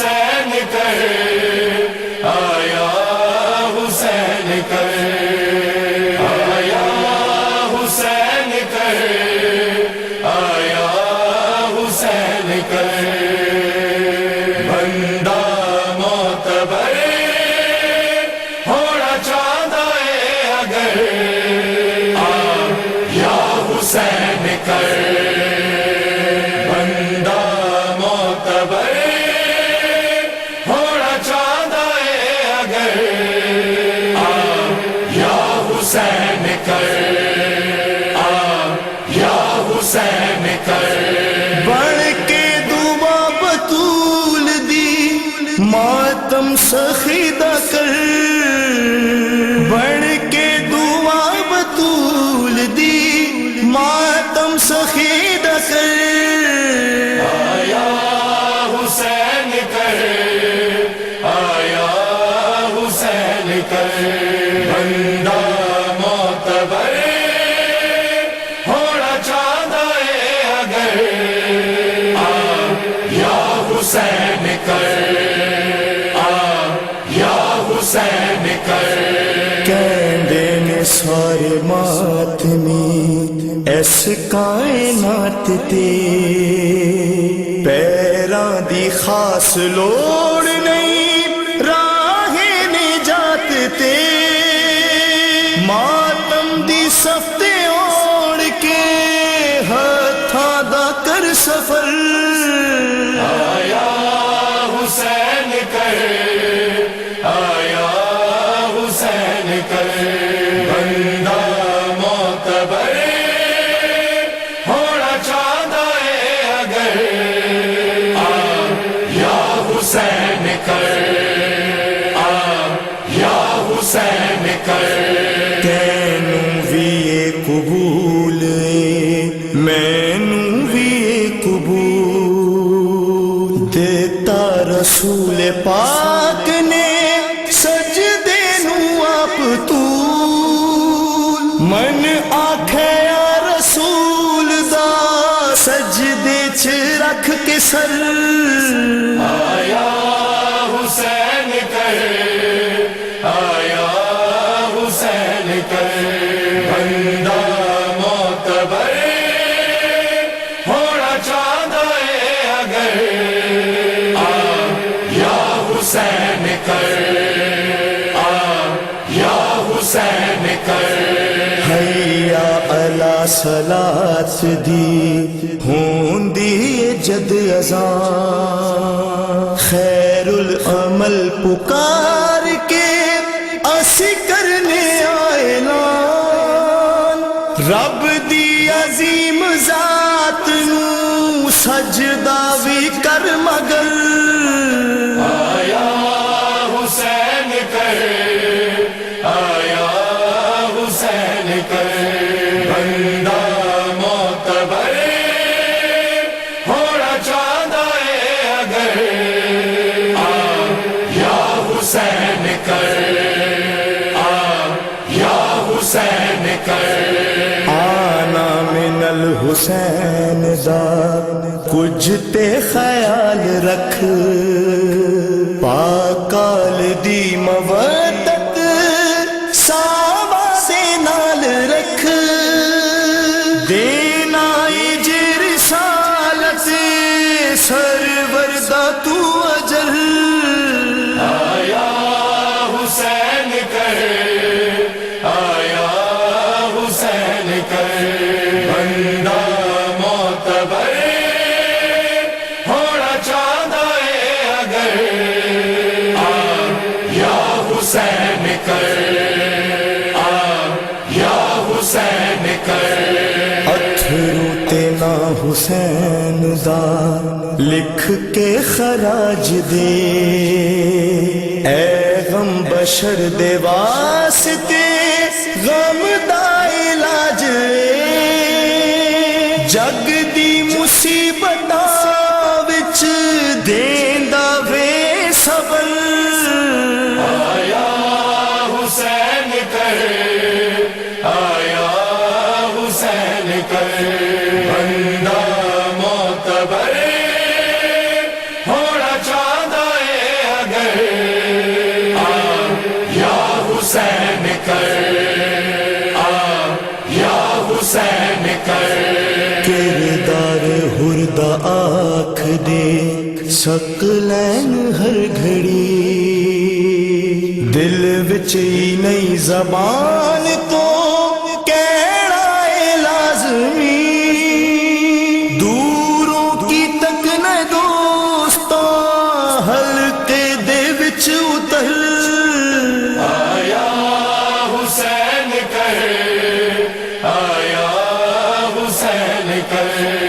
حسین کر آیا حسین کر آیا حسین کر آیا حسین کر بندہ معتبر ہونا چاہتا ہے اگر یا حسین کر بندہ معتبر ہونا چاہتا ہے اگر یا حسین کر یا حسین کر بڑھ کے دعا بطول دی ماتم سخیدہ کر بڑھ کے دعا بطول دی ماتم سخیدہ کر آیا حسین کر آیا حسین کر بندہ معتبر ہونا چاہتا ہے اگر یا حسین کر یا حسین کر کہندے نے سارے ماتمی اس کائنات تے پیراں دی خاص لوڑ نہیں راہ نجات تے ماتم دی صفتے اوڑ کے ہتھاں دا کر سفر آیا حسین کر آیا حسین کر بندہ معتبر ہونا چاہتا ہے اگر یا حسین کر یا حسین کر تینوں بھی یہ قبول مینوں بھی یہ قبول دیتا رسول پاک نے سجدے نوں آپ طول من آکھے یا رسول دا سجدے چ رکھ کے سر آیا حسین کر آیا حسین کر بندہ معتبر ہونا چاہتا ہے اگر یا حسین کر یا حسین کر حیا علی صلات دی ہوندی جد اذان خیر العمل پکار کے اسی کرنے اعلان رب دی عظیم ذات نو سجدہ بھی کر مگر آیا حسین کر آیا حسین کر بندہ معتبر ہونا چاہتا ہے اگر یا حسین کر یا حسین کر آنا من الحسین دا کچھ تے خیال رکھ پاکال دی مودت ساوا سے نال رکھ دینا جی رسالت سرور دا تو اجر آیا حسین کر آیا حسین کر بندہ معتبر ہونا چاہتا ہے اگر یا حسین کر یا حسین کر اتھرو تینا حسین دا لکھ کے خراج دے اے غم بشر دے واسطے غم دا علاج جگ دی مصیبتاں وچ دیندا وے صبر آیا حسین کر آیا حسین کر بندہ معتبر ہونا چاہتا ਸਕਲੈਨ ਹਰ ਘੜੀ ਦਿਲ ਵਿੱਚ ਹੀ ਨਈ ਜ਼ਬਾਨ ਤੋਂ ਕਹਿਣਾ ਏ ਲਾਜ਼ਮੀ ਦੂਰੋਂ ਕੀ ਤੱਕ ਨਾ ਦੋਸਤਾਂ ਹਲਕੇ ਦੇ ਵਿੱਚ ਉਤਰ آیا حسین کر آیا حسین کر